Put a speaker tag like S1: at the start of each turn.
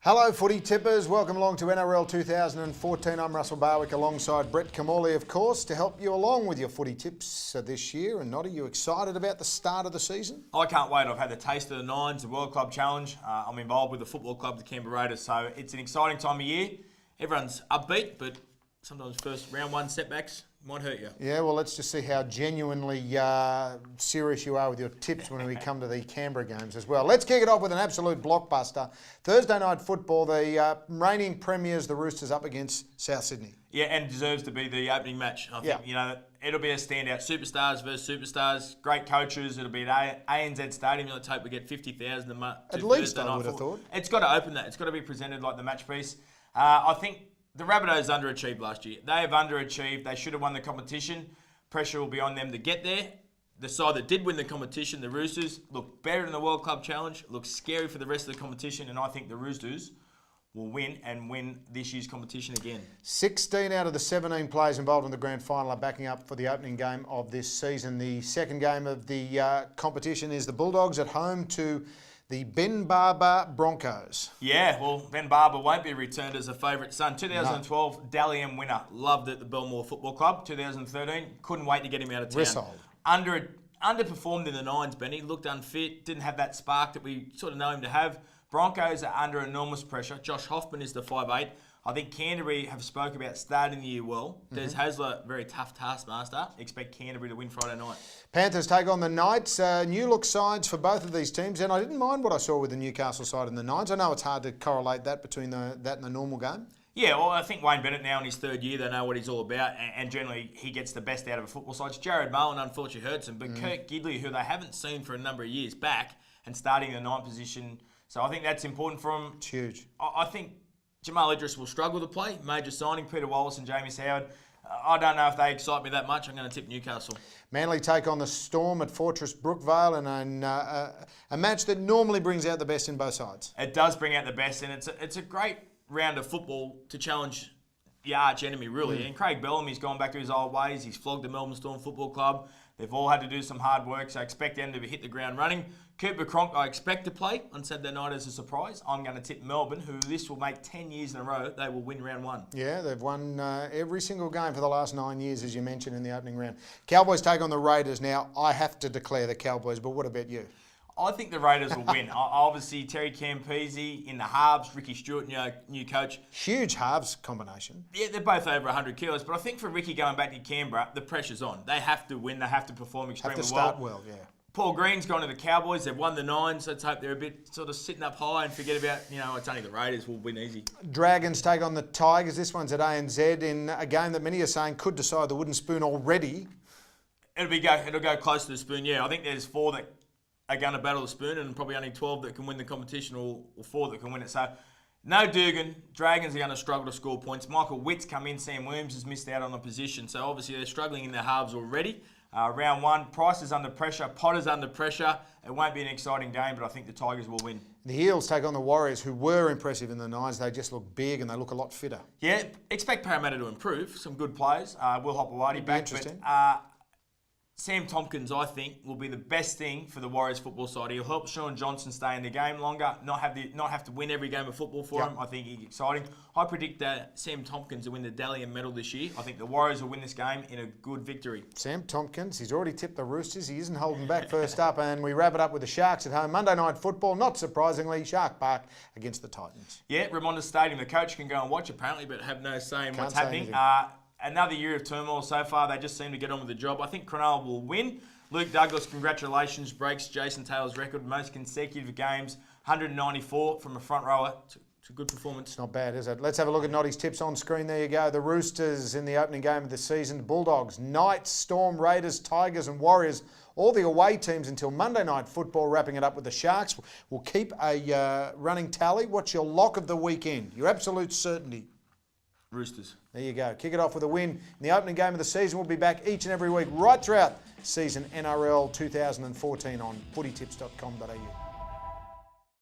S1: Hello footy tippers, welcome along to NRL 2014. I'm Russell Barwick alongside Brett Kimmorley, of course, to help you along with your footy tips this year. And Noddy, you excited about the start of the season?
S2: I can't wait. I've had the taste of the Nines, the World Club Challenge. I'm involved with the football club, the Canberra Raiders, so it's an exciting time of year. Everyone's upbeat, but sometimes first round one setbacks might hurt you.
S1: Yeah, well, let's just see how genuinely serious you are with your tips when we come to the Canberra games as well. Let's kick it off with an absolute blockbuster. Thursday night football, the reigning premiers, the Roosters, up against South Sydney.
S2: Yeah, and deserves to be the opening match. I think, it'll be a standout. Superstars versus superstars, great coaches. It'll be at ANZ Stadium. Let's hope we get 50,000 a month.
S1: At least, I would have thought.
S2: It's got to open that. It's got to be presented like the match piece. I think the Rabbitohs underachieved last year. They have underachieved. They should have won the competition. Pressure will be on them to get there. The side that did win the competition, the Roosters, look better in the World Club Challenge, look scary for the rest of the competition, and I think the Roosters will win this year's competition again. 16
S1: out of the 17 players involved in the grand final are backing up for the opening game of this season. The second game of the competition is the Bulldogs at home to the Ben Barber Broncos.
S2: Yeah, well, Ben Barber won't be returned as a favourite son. 2012 Dally M winner. Loved it at the Belmore Football Club. 2013, couldn't wait to get him out of town. Underperformed in the Nines, Benny. Looked unfit, didn't have that spark that we sort of know him to have. Broncos are under enormous pressure. Josh Hoffman is the 5'8". I think Canterbury have spoke about starting the year well. Des Hasler, very tough taskmaster. Expect Canterbury to win Friday night.
S1: Panthers take on the Knights. New look sides for both of these teams, and I didn't mind what I saw with the Newcastle side and the Knights. I know it's hard to correlate that between that and the normal game.
S2: Yeah, well, I think Wayne Bennett now in his third year, they know what he's all about, and generally he gets the best out of a football side. Jared Mullen unfortunately hurts him, but Kirk Gidley, who they haven't seen for a number of years, back and starting in the ninth position. So I think that's important for him.
S1: It's huge.
S2: I think Jamal Idris will struggle to play. Major signing, Peter Wallace and Jamie Howard. I don't know if they excite me that much. I'm going to tip Newcastle.
S1: Manly take on the Storm at Fortress Brookvale in a match that normally brings out the best in both sides.
S2: It does bring out the best, and it's a great round of football to challenge the arch enemy, really. And Craig Bellamy's gone back to his old ways. He's flogged the Melbourne Storm Football Club. They've all had to do some hard work, so I expect them to hit the ground running. Cooper Cronk, I expect to play on Saturday night as a surprise. I'm going to tip Melbourne, who this will make 10 years in a row. They will win round one.
S1: Yeah, they've won every single game for the last 9 years, as you mentioned in the opening round. Cowboys take on the Raiders. Now, I have to declare the Cowboys, but what about you?
S2: I think the Raiders will win. Obviously, Terry Campese in the halves, Ricky Stewart, new coach.
S1: Huge halves combination.
S2: Yeah, they're both over 100 kilos, but I think for Ricky going back to Canberra, the pressure's on. They have to win. They have to perform extremely well.
S1: Have to start well, yeah.
S2: Paul Green's gone to the Cowboys. They've won the Nines. Let's hope they're a bit sort of sitting up high and forget about, it's only the Raiders will win easy.
S1: Dragons take on the Tigers. This one's at ANZ in a game that many are saying could decide the wooden spoon already.
S2: It'll go close to the spoon, yeah. I think there's 4 that are going to battle the spoon and probably only 12 that can win the competition or 4 that can win it. So, no Dugan. Dragons are going to struggle to score points. Michael Witt's come in. Sam Williams has missed out on a position. So, obviously, they're struggling in their halves already. Round one, Price is under pressure. Potter's under pressure. It won't be an exciting game, but I think the Tigers will win.
S1: The Eels take on the Warriors, who were impressive in the Nines. They just look big and they look a lot fitter.
S2: Yeah, expect Parramatta to improve. Some good players. Will Hopewadi back.
S1: Interesting.
S2: But, Sam Tompkins, I think, will be the best thing for the Warriors football side. He'll help Sean Johnson stay in the game longer, not have to win every game of football for him. I think he's exciting. I predict that Sam Tompkins will win the Dally M medal this year. I think the Warriors will win this game in a good victory.
S1: Sam Tompkins, he's already tipped the Roosters. He isn't holding back first up. And we wrap it up with the Sharks at home. Monday night football, not surprisingly, Shark Park against the Titans.
S2: Yeah, Ramonda Stadium. The coach can go and watch apparently, but have no say in what's happening. Another year of turmoil so far. They just seem to get on with the job. I think Cronulla will win. Luke Douglas, congratulations, breaks Jason Taylor's record. Most consecutive games, 194 from a front rower. It's a good performance.
S1: It's not bad, is it? Let's have a look at Noddy's tips on screen. There you go. The Roosters in the opening game of the season. Bulldogs, Knights, Storm, Raiders, Tigers and Warriors. All the away teams until Monday night football, wrapping it up with the Sharks. We'll keep a running tally. What's your lock of the weekend? Your absolute certainty?
S2: Roosters.
S1: There you go. Kick it off with a win in the opening game of the season. We'll be back each and every week right throughout season NRL 2014 on footytips.com.au.